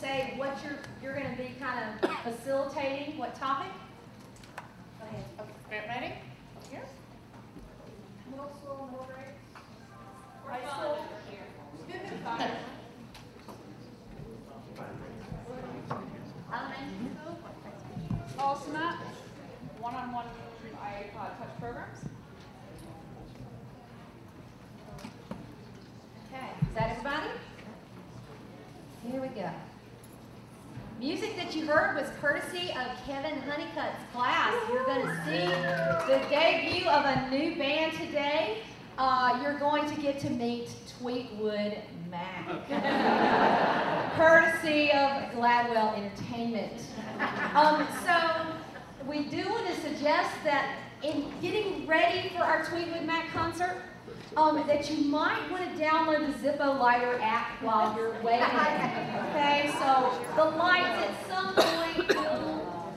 say what you're going to be kind of facilitating, what topic? Go ahead. Okay, ready? Here. Middle school, middle grade. High school. Elementary school. Awesome. One-on-one touch programs. Okay, is that everybody? Here we go. Music that you heard was courtesy of Kevin Honeycutt's class. You're going to see the debut of a new band today. You're going to get to meet Tweetwood Mac, courtesy of Gladwell Entertainment. So we do want to suggest that in getting ready for our Tweetwood Mac concert, that you might want to download the Zippo Lighter app while you're waiting. Okay, so the lights at some point will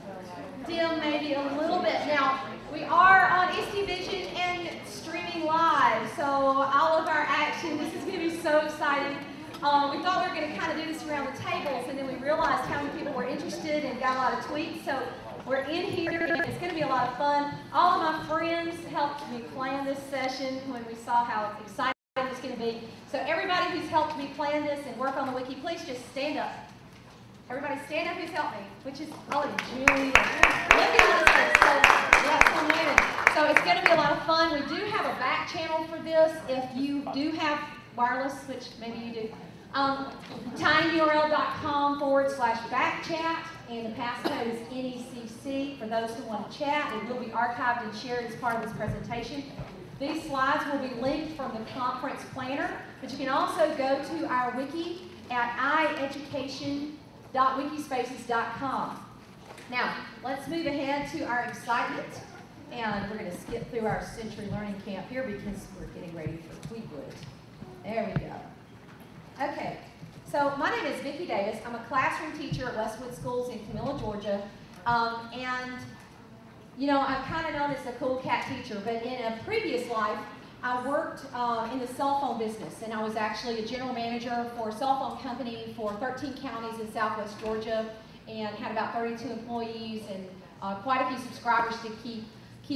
dim maybe a little bit. Now, we are on ISTE Vision and streaming live, so all of our action, this is going to be so exciting. We thought we were going to kind of do this around the tables, and then we realized how many people were interested and got a lot of tweets. So we're in here, and it's going to be a lot of fun. All of my friends helped me plan this session when we saw how exciting it was going to be. So everybody who's helped me plan this and work on the wiki, please just stand up. Everybody stand up who's helped me, which is, oh, Julie. Look at this. So it's going to be a lot of fun. We do have a back channel for this. If you do have wireless, which maybe you do, tinyurl.com/backchat, and the passcode is NECC for those who want to chat. It will be archived and shared as part of this presentation. These slides will be linked from the conference planner, but you can also go to our wiki at ieducation.wikispaces.com. Now, let's move ahead to our excitement, and we're going to skip through our Century Learning Camp here because we're getting ready for Tweetwood. There we go. Okay, so my name is Vicki Davis. I'm a classroom teacher at Westwood Schools in Camilla, Georgia. And, you know, I'm kind of known as the cool cat teacher, but in a previous life, I worked in the cell phone business, and I was actually a general manager for a cell phone company for 13 counties in Southwest Georgia, and had about 32 employees and quite a few subscribers to keep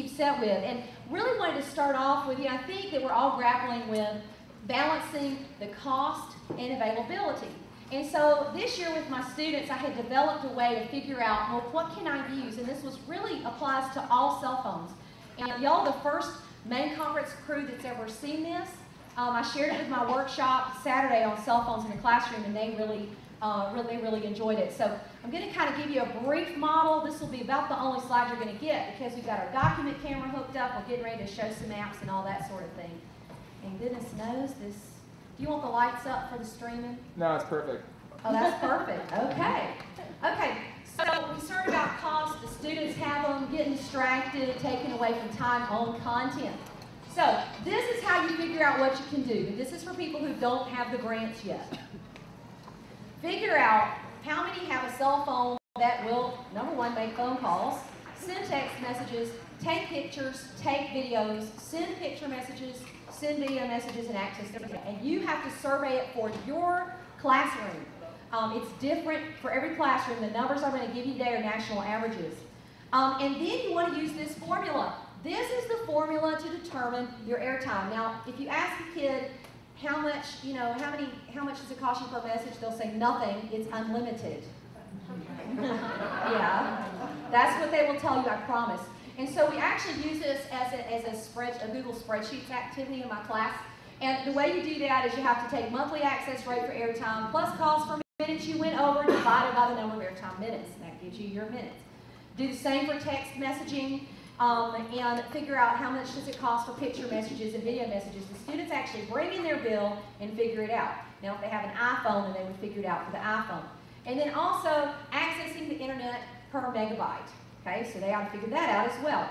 set with. And really wanted to start off with, I think that we're all grappling with balancing the cost and availability. And so this year with my students, I had developed a way to figure out, well, what can I use? And this was really applies to all cell phones. And y'all, the first main conference crew that's ever seen this. I shared it with my workshop Saturday on cell phones in the classroom, and they really enjoyed it. So I'm going to kind of give you a brief model. This will be about the only slide you're going to get because we've got our document camera hooked up. We're getting ready to show some apps and all that sort of thing. And goodness knows this. Do you want the lights up for the streaming? No, it's perfect. Oh, that's perfect. Okay. Okay. So concerned about cost, the students have them getting distracted, taken away from time on content. So this is how you figure out what you can do. And this is for people who don't have the grants yet. Figure out how many have a cell phone that will, number one, make phone calls, send text messages, take pictures, take videos, send picture messages, send video messages, and access to it. And you have to survey it for your classroom. It's different for every classroom. The numbers I'm going to give you today are national averages. And then you want to use this formula. This is the formula to determine your airtime. Now, if you ask a kid how much, how much does it cost you per message, they'll say nothing. It's unlimited. Yeah, that's what they will tell you, I promise. And so we actually use this as a Google Spreadsheets activity in my class. And the way you do that is you have to take monthly access rate for airtime plus calls per minutes you went over divided by the number of airtime minutes. That gives you your minutes. Do the same for text messaging and figure out how much does it cost for picture messages and video messages. The students actually bring in their bill and figure it out. Now if they have an iPhone, then they would figure it out for the iPhone. And then also accessing the internet per megabyte. Okay, so they ought to figure that out as well.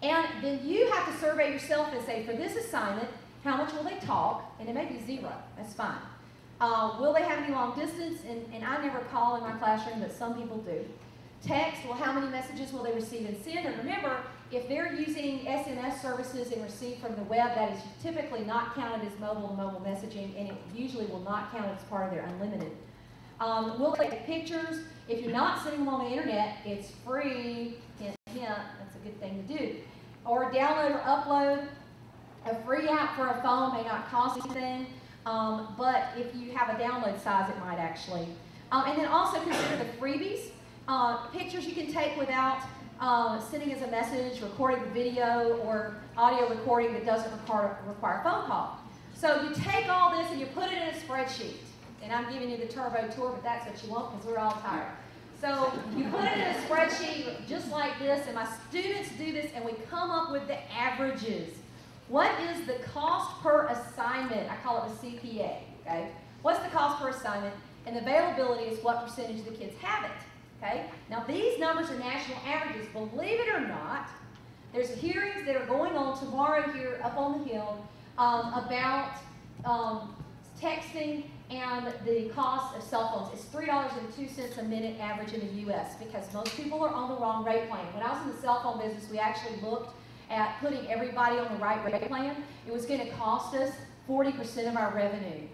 And then you have to survey yourself and say, for this assignment, how much will they talk? And it may be 0, that's fine. Will they have any long distance? And I never call in my classroom, but some people do. Text, well, how many messages will they receive and send? And remember, if they're using SMS services and receive from the web, that is typically not counted as mobile-to-mobile messaging, and it usually will not count as part of their unlimited. We'll take pictures. If you're not sending them on the internet, it's free. Hint, hint, that's a good thing to do. Or download or upload. A free app for a phone may not cost anything, but if you have a download size, it might actually. And then also consider the freebies. Pictures you can take without sending as a message, recording the video, or audio recording that doesn't require a phone call. So you take all this and you put it in a spreadsheet. And I'm giving you the turbo tour, but that's what you want because we're all tired. So you put it in a spreadsheet just like this, and my students do this, and we come up with the averages. What is the cost per assignment? I call it the CPA, okay? What's the cost per assignment? And the availability is what percentage of the kids have it, okay? Now these numbers are national averages. Believe it or not, there's hearings that are going on tomorrow here up on the Hill about texting and the cost of cell phones. It's $3.02 a minute average in the U.S. because most people are on the wrong rate plan. When I was in the cell phone business, we actually looked at putting everybody on the right rate plan. It was going to cost us 40% of our revenue.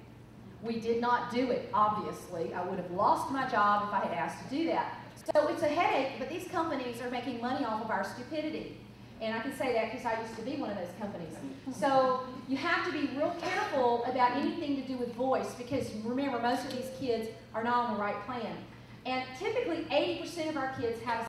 We did not do it, obviously. I would have lost my job if I had asked to do that. So it's a headache, but these companies are making money off of our stupidity. And I can say that because I used to be one of those companies. So you have to be real careful about anything to do with voice because remember, most of these kids are not on the right plan. And typically 80% of our kids have a